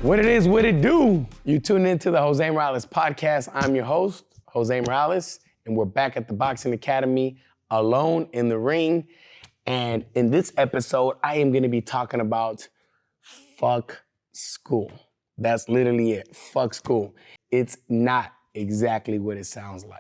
What it is, what it do? You tune into the Jose Morales podcast. I'm your host, Jose Morales, and we're back at the Boxing Academy, alone in the ring. And in this episode, I am gonna be talking about fuck school. That's literally it, fuck school. It's not exactly what it sounds like.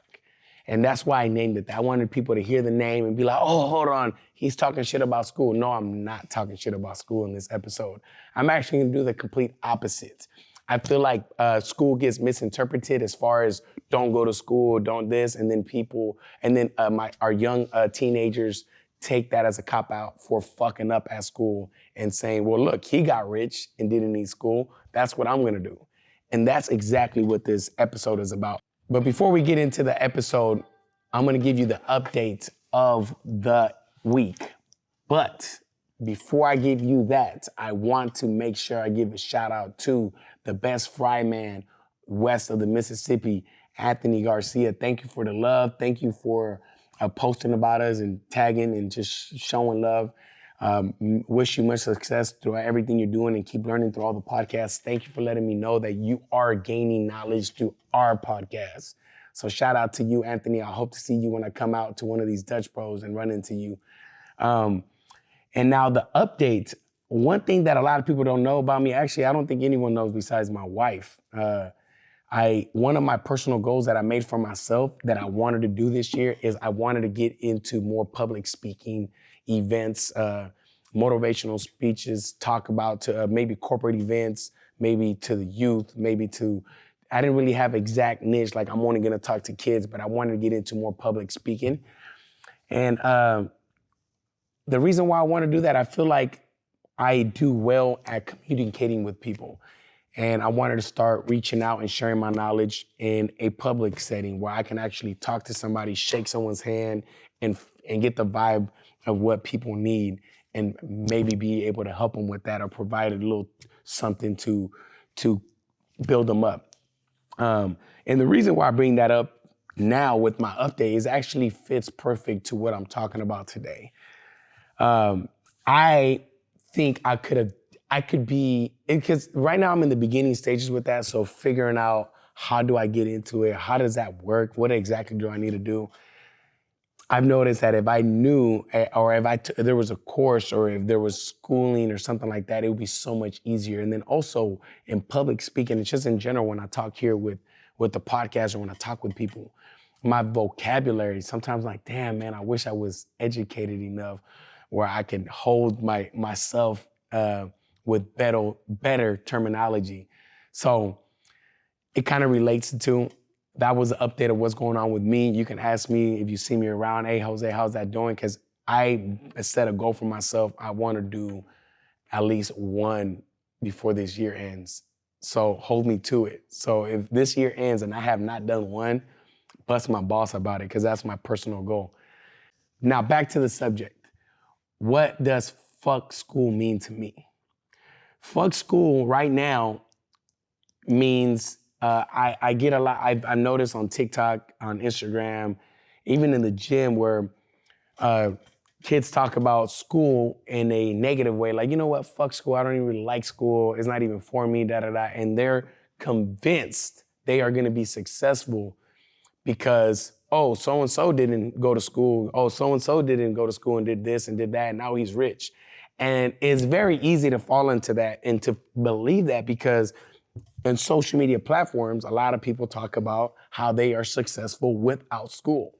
And that's why I named it that. I wanted people to hear the name and be like, oh, hold on, he's talking shit about school. No, I'm not talking shit about school in this episode. I'm actually gonna do the complete opposite. I feel like school gets misinterpreted as far as don't go to school, don't this, and then our young teenagers take that as a cop-out for fucking up at school and saying, well, look, he got rich and didn't need school. That's what I'm gonna do. And that's exactly what this episode is about. But before we get into the episode, I'm gonna give you the update of the week. But before I give you that, I want to make sure I give a shout out to the best fry man west of the Mississippi, Anthony Garcia. Thank you for the love. Thank you for posting about us and tagging and just showing love. Wish you much success through everything you're doing and keep learning through all the podcasts. Thank you for letting me know that you are gaining knowledge through our podcast. So shout out to you, Anthony. I hope to see you when I come out to one of these Dutch Bros and run into you. And now the update, one thing that a lot of people don't know about me, actually, I don't think anyone knows besides my wife. One of my personal goals that I made for myself that I wanted to do this year is I wanted to get into more public speaking events, motivational speeches, talk about to maybe corporate events, maybe to the youth, I didn't really have exact niche, like I'm only gonna talk to kids, but I wanted to get into more public speaking. And the reason why I want to do that, I feel like I do well at communicating with people. And I wanted to start reaching out and sharing my knowledge in a public setting where I can actually talk to somebody, shake someone's hand, and get the vibe of what people need and maybe be able to help them with that or provide a little something to build them up. And the reason why I bring that up now with my update is actually fits perfect to what I'm talking about today. I think I could be, because right now I'm in the beginning stages with that, so figuring out how do I get into it, how does that work, what exactly do I need to do? I've noticed that if I knew, or if there was a course or if there was schooling or something like that, it would be so much easier. And then also in public speaking, it's just in general when I talk here with the podcast or when I talk with people, my vocabulary, sometimes I'm like, damn, man, I wish I was educated enough where I could hold myself with better terminology. So it kind of relates to, that was an update of what's going on with me. You can ask me if you see me around, hey, Jose, how's that doing? Because I set a goal for myself. I want to do at least one before this year ends. So hold me to it. So if this year ends and I have not done one, bust my boss about it because that's my personal goal. Now back to the subject. What does fuck school mean to me? Fuck school right now means I get a lot, I've noticed on TikTok, on Instagram, even in the gym where kids talk about school in a negative way. Like, you know what, fuck school, I don't even really like school, it's not even for me, da-da-da. And they're convinced they are gonna be successful because, oh, so-and-so didn't go to school, oh, so-and-so didn't go to school and did this and did that, and now he's rich. And it's very easy to fall into that and to believe that because in social media platforms, a lot of people talk about how they are successful without school,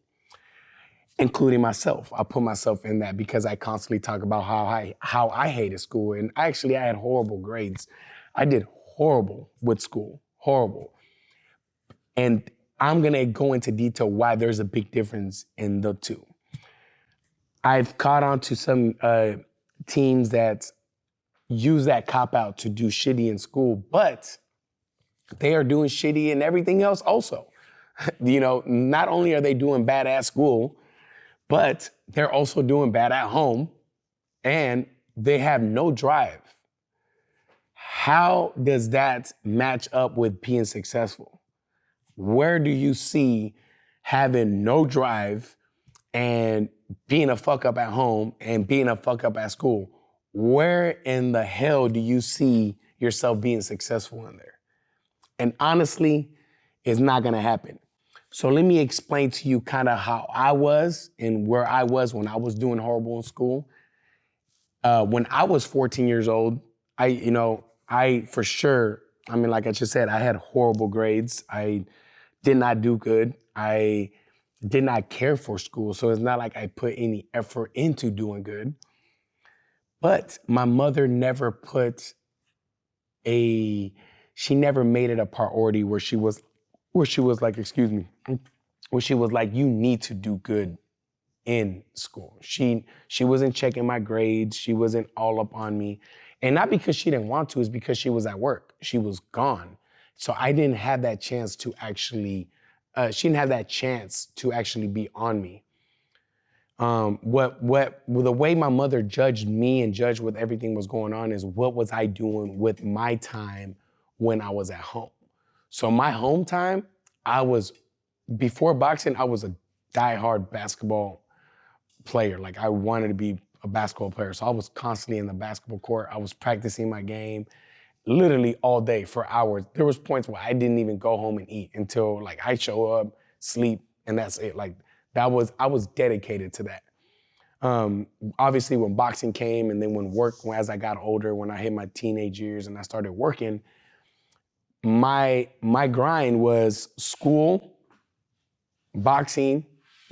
including myself. I put myself in that because I constantly talk about how I hated school. And actually, I had horrible grades. I did horrible with school, horrible. And I'm gonna go into detail why there's a big difference in the two. I've caught on to some teams that use that cop-out to do shitty in school, but they are doing shitty in everything else also. You know, not only are they doing bad at school, but they're also doing bad at home and they have no drive. How does that match up with being successful? Where do you see having no drive and being a fuck up at home and being a fuck up at school? Where in the hell do you see yourself being successful in there. And honestly, it's not gonna happen. So let me explain to you kind of how I was and where I was when I was doing horrible in school. When I was 14 years old, I for sure, I mean, like I just said, I had horrible grades. I did not do good. I did not care for school. So it's not like I put any effort into doing good. But my mother never she never made it a priority where she was like, where she was like, you need to do good in school. She wasn't checking my grades. She wasn't all up on me. And not because she didn't want to, it's because she was at work. She was gone. So I didn't have that chance to actually, she didn't have that chance to actually be on me. The way my mother judged me and judged what everything was going on is what was I doing with my time when I was at home. So my home time, before boxing, I was a diehard basketball player. Like I wanted to be a basketball player. So I was constantly in the basketball court. I was practicing my game literally all day for hours. There was points where I didn't even go home and eat until like I show up, sleep, and that's it. Like I was dedicated to that. Obviously when boxing came and then as I got older, when I hit my teenage years and I started working, my grind was school, boxing,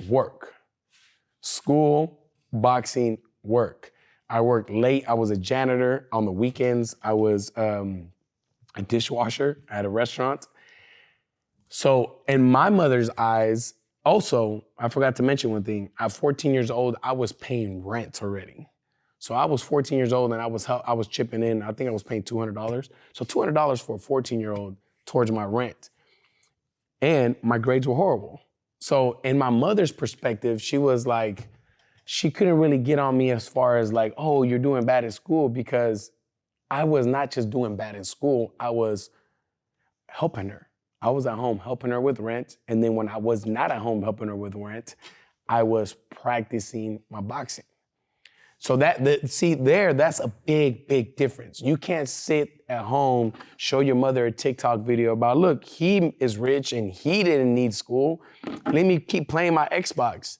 work. School, boxing, work. I worked late. I was a janitor on the weekends. I was a dishwasher at a restaurant. So in my mother's eyes, also, I forgot to mention one thing. At 14 years old, I was paying rent already. So I was 14 years old and I was chipping in. I think I was paying $200. So $200 for a 14-year-old towards my rent. And my grades were horrible. So in my mother's perspective, she was like, she couldn't really get on me as far as like, oh, you're doing bad in school, because I was not just doing bad in school, I was helping her. I was at home helping her with rent. And then when I was not at home helping her with rent, I was practicing my boxing. So that's a big, big difference. You can't sit at home, show your mother a TikTok video about, look, he is rich and he didn't need school. Let me keep playing my Xbox.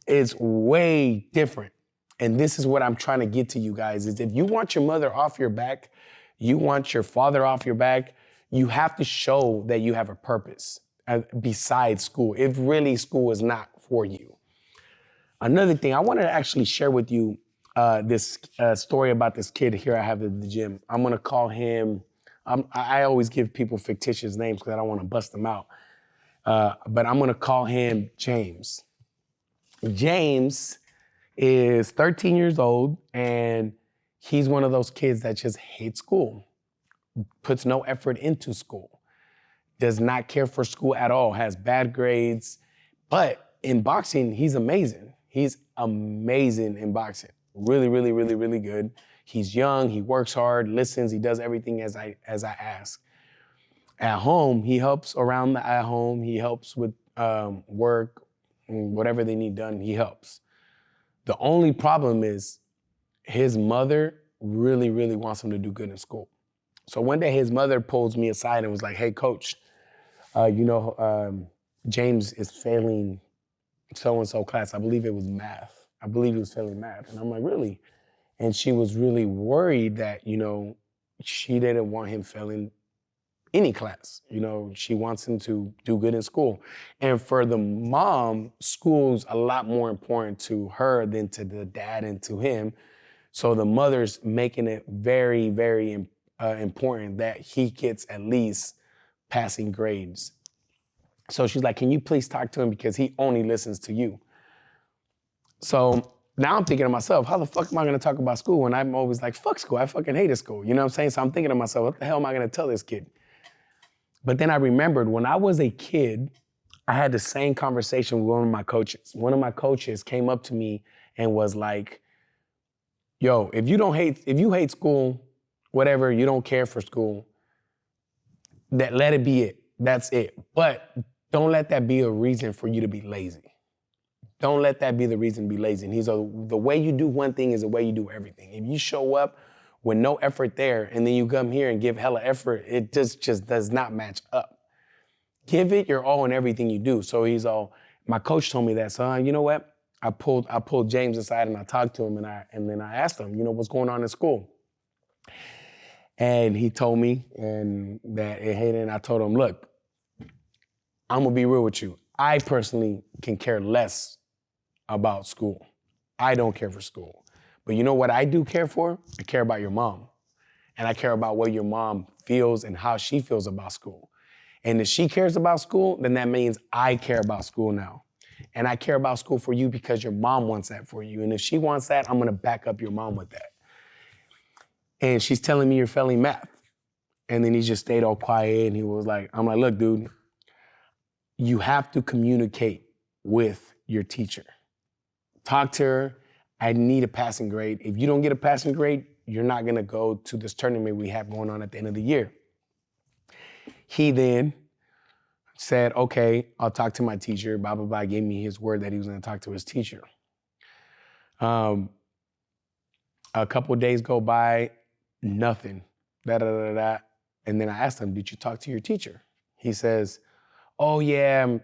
It's way different. And this is what I'm trying to get to you guys, is if you want your mother off your back, you want your father off your back, you have to show that you have a purpose besides school, if really school is not for you. Another thing, I wanted to actually share with you this story about this kid here I have at the gym. I'm gonna call him, I always give people fictitious names because I don't want to bust them out. But I'm gonna call him James. James is 13 years old and he's one of those kids that just hates school, puts no effort into school, does not care for school at all, has bad grades. But in boxing, he's amazing. He's amazing in boxing. Really, really, really, really good. He's young, he works hard, listens, he does everything as I ask. At home, he helps around at home. He helps with work, whatever they need done, he helps. The only problem is his mother really, really wants him to do good in school. So one day his mother pulls me aside and was like, hey, coach, James is failing so-and-so class. I believe it was math. I believe he was failing math. And I'm like, really? And she was really worried that, she didn't want him failing any class. She wants him to do good in school. And for the mom, school's a lot more important to her than to the dad and to him. So the mother's making it very, very important that he gets at least passing grades. So she's like, can you please talk to him because he only listens to you? So now I'm thinking to myself, how the fuck am I gonna talk about school when I'm always like, fuck school, I fucking hated school. You know what I'm saying? So I'm thinking to myself, what the hell am I gonna tell this kid? But then I remembered when I was a kid, I had the same conversation with one of my coaches. One of my coaches came up to me and was like, yo, if you hate school, whatever, you don't care for school, let it be it. That's it. But don't let that be a reason for you to be lazy. Don't let that be the reason to be lazy. And the way you do one thing is the way you do everything. If you show up with no effort there, and then you come here and give hella effort, it just does not match up. Give it your all in everything you do. So he's all, my coach told me that, son, you know what? I pulled James aside and I talked to him and then I asked him, what's going on in school? And he told me and I told him, look, I'm gonna be real with you. I personally can care less about school. I don't care for school. But you know what I do care for? I care about your mom. And I care about what your mom feels and how she feels about school. And if she cares about school, then that means I care about school now. And I care about school for you because your mom wants that for you. And if she wants that, I'm gonna back up your mom with that. And she's telling me you're failing math. And then he just stayed all quiet and he was like, I'm like, look, dude, you have to communicate with your teacher. Talk to her. I need a passing grade. If you don't get a passing grade, you're not gonna go to this tournament we have going on at the end of the year. He then said, okay, I'll talk to my teacher, blah, blah, blah, gave me his word that he was gonna talk to his teacher. A couple of days go by, nothing, da-da-da-da. And then I asked him, did you talk to your teacher? He says, oh yeah,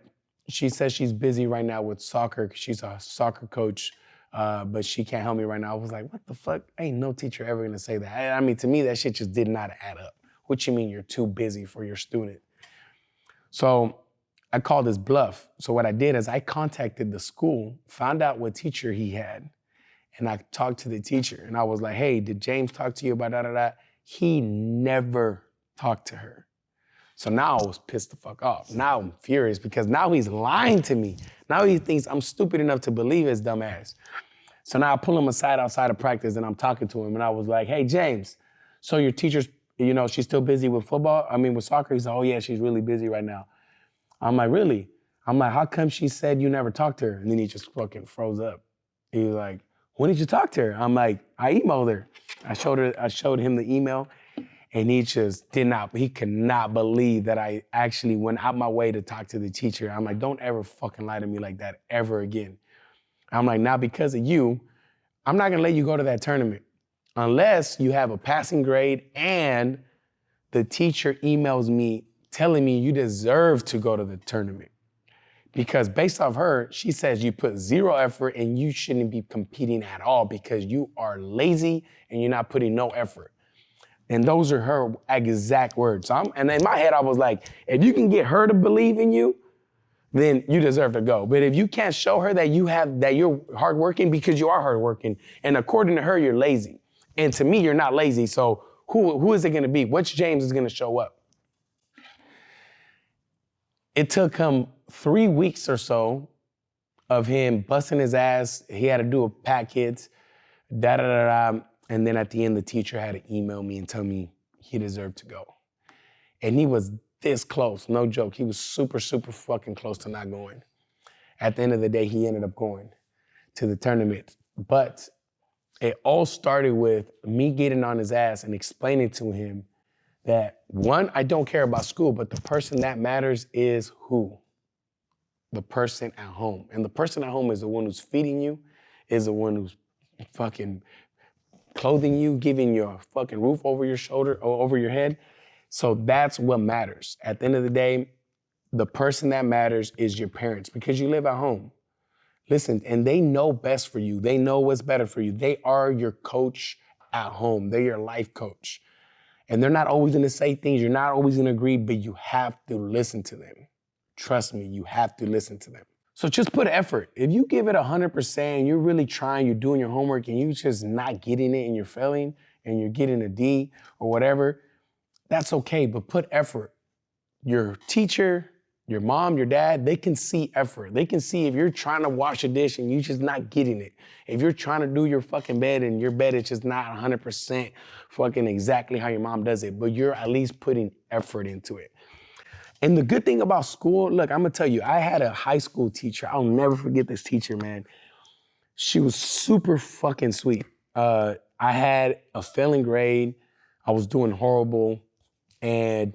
she says she's busy right now with soccer. She's a soccer coach, but she can't help me right now. I was like, what the fuck? Ain't no teacher ever gonna say that. I mean, to me, that shit just did not add up. What you mean you're too busy for your student? So I called his bluff. So what I did is I contacted the school, found out what teacher he had, and I talked to the teacher. And I was like, hey, did James talk to you about da-da-da? He never talked to her. So now I was pissed the fuck off. Now I'm furious because now he's lying to me. Now he thinks I'm stupid enough to believe his dumb ass. So now I pull him aside outside of practice and I'm talking to him and I was like, hey, James, so your teacher's, she's still busy with with soccer? He's like, oh yeah, she's really busy right now. I'm like, really? I'm like, how come she said you never talked to her? And then he just fucking froze up. He was like, when did you talk to her? I'm like, I emailed her. I showed him the email. And he could not believe that I actually went out my way to talk to the teacher. I'm like, don't ever fucking lie to me like that ever again. I'm like, now because of you, I'm not gonna let you go to that tournament unless you have a passing grade and the teacher emails me telling me you deserve to go to the tournament. Because based off her, she says you put zero effort and you shouldn't be competing at all because you are lazy and you're not putting no effort. And those are her exact words. And in my head, I was like, if you can get her to believe in you, then you deserve to go. But if you can't show her that you're hardworking, because you are hardworking, and according to her, you're lazy. And to me, you're not lazy. So who is it gonna be? Which James is gonna show up? It took him 3 weeks or so of him busting his ass. He had to do a packet, da-da-da-da. And then at the end, the teacher had to email me and tell me he deserved to go. And he was this close, no joke. He was super, super fucking close to not going. At the end of the day, he ended up going to the tournament. But it all started with me getting on his ass and explaining to him that, one, I don't care about school, but the person that matters is who? The person at home. And the person at home is the one who's feeding you, is the one who's fucking clothing you, giving you a fucking roof over your shoulder or over your head. So that's what matters. At the end of the day, the person that matters is your parents because you live at home. Listen, and they know best for you. They know what's better for you. They are your coach at home. They're your life coach. And they're not always gonna say things. You're not always gonna agree, but you have to listen to them. Trust me, you have to listen to them. So just put effort. If you give it 100%, you're really trying, you're doing your homework, and you're just not getting it and you're failing and you're getting a D or whatever, that's okay, but put effort. Your teacher, your mom, your dad, they can see effort. They can see if you're trying to wash a dish and you're just not getting it. If you're trying to do your fucking bed and your bed is just not 100% fucking exactly how your mom does it, but you're at least putting effort into it. And the good thing about school, look, I'm gonna tell you, I had a high school teacher. I'll never forget this teacher, man. She was super fucking sweet. I had a failing grade. I was doing horrible. And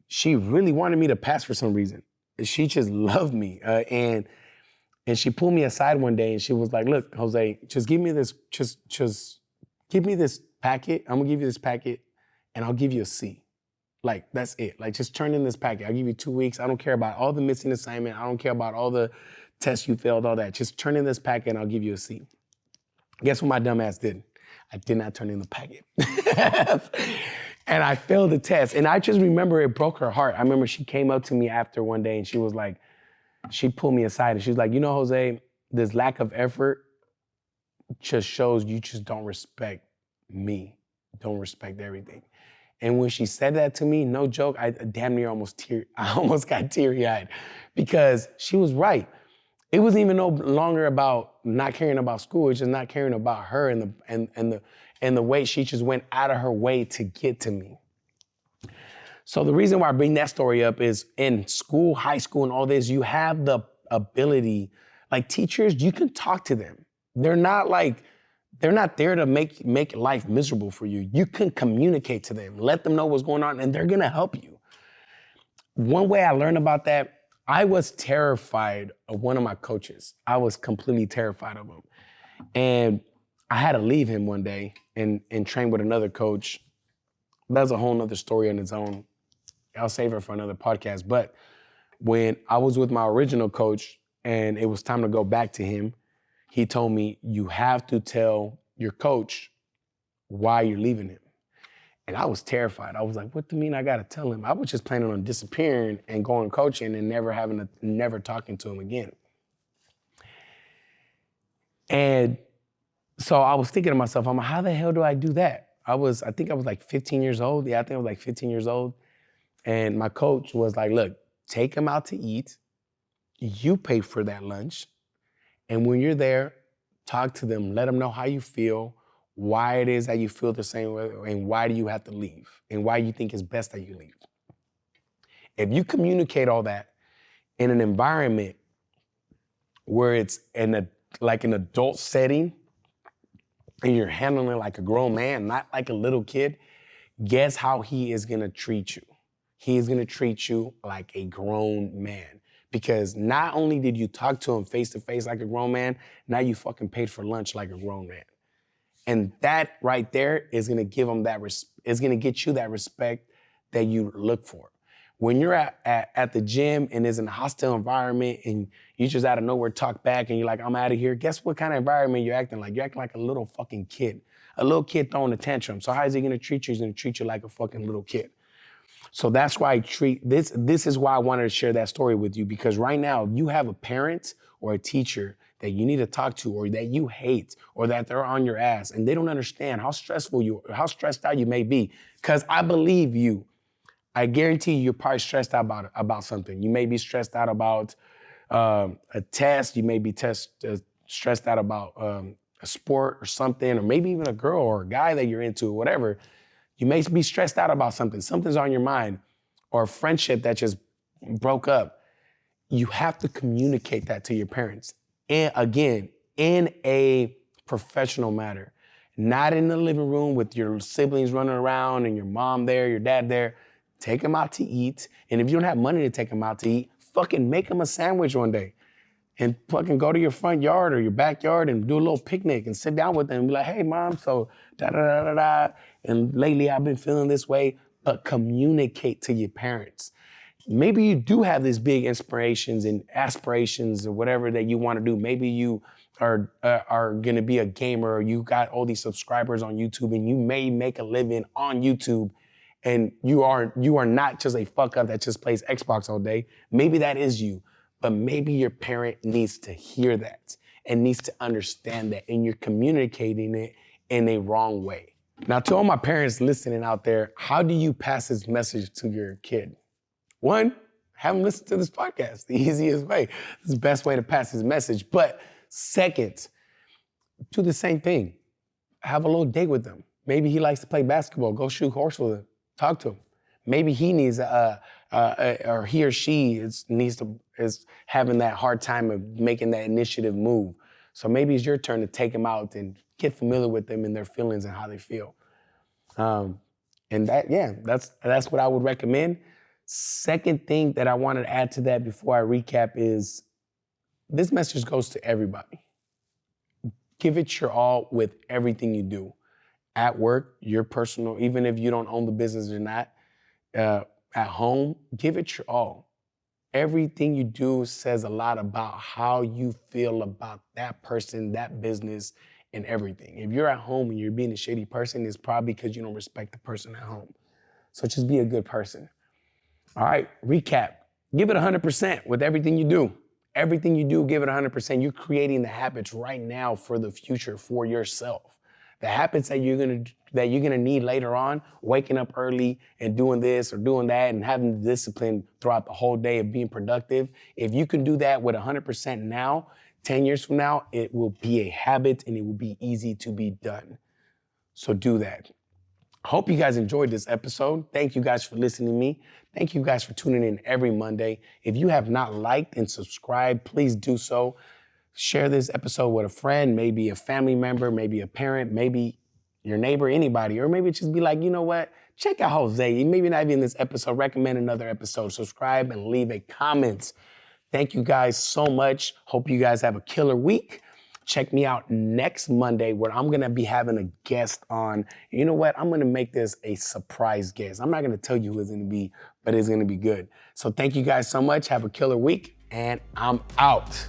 she really wanted me to pass for some reason. She just loved me. And she pulled me aside one day and she was like, look, Jose, just give me this, just give me this packet. I'm gonna give you this packet and I'll give you a C. Like, that's it. Like, just turn in this packet. I'll give you 2 weeks. I don't care about all the missing assignment. I don't care about all the tests you failed, all that. Just turn in this packet and I'll give you a C. Guess what my dumb ass did? I did not turn in the packet. And I failed the test. And I just remember it broke her heart. I remember she came up to me after one day and she was like, she pulled me aside and she was like, you know, Jose, this lack of effort just shows you just don't respect me, don't respect everything. And when she said that to me, no joke, I damn near I almost got teary-eyed because she was right. It wasn't even no longer about not caring about school. It's just not caring about her and the way she just went out of her way to get to me. So the reason why I bring that story up is in school, high school, and all this, you have the ability, like teachers, you can talk to them. They're not there to make life miserable for you. You can communicate to them, let them know what's going on, and they're gonna help you. One way I learned about that, I was terrified of one of my coaches. I was completely terrified of him. And I had to leave him one day and train with another coach. That's a whole nother story on its own. I'll save it for another podcast. But when I was with my original coach and it was time to go back to him, he told me, you have to tell your coach why you're leaving him. And I was terrified. I was like, what do you mean I gotta tell him? I was just planning on disappearing and going coaching and never talking to him again. And so I was thinking to myself, I'm like, how the hell do I do that? I think I was like 15 years old. Yeah, I think I was like 15 years old. And my coach was like, look, take him out to eat. You pay for that lunch. And when you're there, talk to them, let them know how you feel, why it is that you feel the same way, and why do you have to leave, and why you think it's best that you leave. If you communicate all that in an environment where it's like an adult setting, and you're handling it like a grown man, not like a little kid, guess how he is gonna treat you? He is gonna treat you like a grown man. Because not only did you talk to him face to face like a grown man, now you fucking paid for lunch like a grown man. And that right there is gonna give him is gonna get you that respect that you look for. When you're at the gym and is in a hostile environment and you just out of nowhere talk back and you're like, I'm out of here, guess what kind of environment you're acting like? You're acting like a little fucking kid. A little kid throwing a tantrum. So how is he gonna treat you? He's gonna treat you like a fucking little kid. So that's why this is why I wanted to share that story with you, because right now you have a parent or a teacher that you need to talk to or that you hate or that they're on your ass and they don't understand how stressed out you may be. Because I believe you. I guarantee you're probably stressed out about something. You may be stressed out about a test. You may be stressed out about a sport or something, or maybe even a girl or a guy that you're into or whatever. You may be stressed out about something. Something's on your mind, or a friendship that just broke up. You have to communicate that to your parents. And again, in a professional matter, not in the living room with your siblings running around and your mom there, your dad there. Take them out to eat. And if you don't have money to take them out to eat, fucking make them a sandwich one day. And fucking go to your front yard or your backyard and do a little picnic and sit down with them and be like, hey, mom, so da-da-da-da-da. And lately I've been feeling this way. But communicate to your parents. Maybe you do have these big inspirations and aspirations or whatever that you want to do. Maybe you are going to be a gamer, or you got all these subscribers on YouTube and you may make a living on YouTube. And you are not just a fuck up that just plays Xbox all day. Maybe that is you. But maybe your parent needs to hear that and needs to understand that, and you're communicating it in a wrong way. Now, to all my parents listening out there, how do you pass this message to your kid? One, have them listen to this podcast, the easiest way. It's the best way to pass this message. But second, do the same thing. Have a little date with them. Maybe he likes to play basketball. Go shoot horse with him. Talk to him. Maybe he needs or he or she is having that hard time of making that initiative move. So maybe it's your turn to take them out and get familiar with them and their feelings and how they feel. And that's what I would recommend. Second thing that I wanted to add to that before I recap is this message goes to everybody. Give it your all with everything you do. at work, your personal, even if you don't own the business or not, at home, give it your all. Everything you do says a lot about how you feel about that person, that business, and everything. If you're at home and you're being a shitty person, it's probably because you don't respect the person at home. So just be a good person. All right, recap. Give it 100% with everything you do. Everything you do, give it 100%. You're creating the habits right now for the future, for yourself. The habits that you're gonna need later on, waking up early and doing this or doing that and having the discipline throughout the whole day of being productive. If you can do that with 100% now, 10 years from now, it will be a habit and it will be easy to be done. So do that. Hope you guys enjoyed this episode. Thank you guys for listening to me. Thank you guys for tuning in every Monday. If you have not liked and subscribed, please do so. Share this episode with a friend, maybe a family member, maybe a parent, maybe your neighbor, anybody, or maybe just be like, you know what? Check out Jose. Maybe not even this episode, recommend another episode. Subscribe and leave a comment. Thank you guys so much. Hope you guys have a killer week. Check me out next Monday where I'm going to be having a guest on. You know what? I'm going to make this a surprise guest. I'm not going to tell you who it's going to be, but it's going to be good. So thank you guys so much. Have a killer week, and I'm out.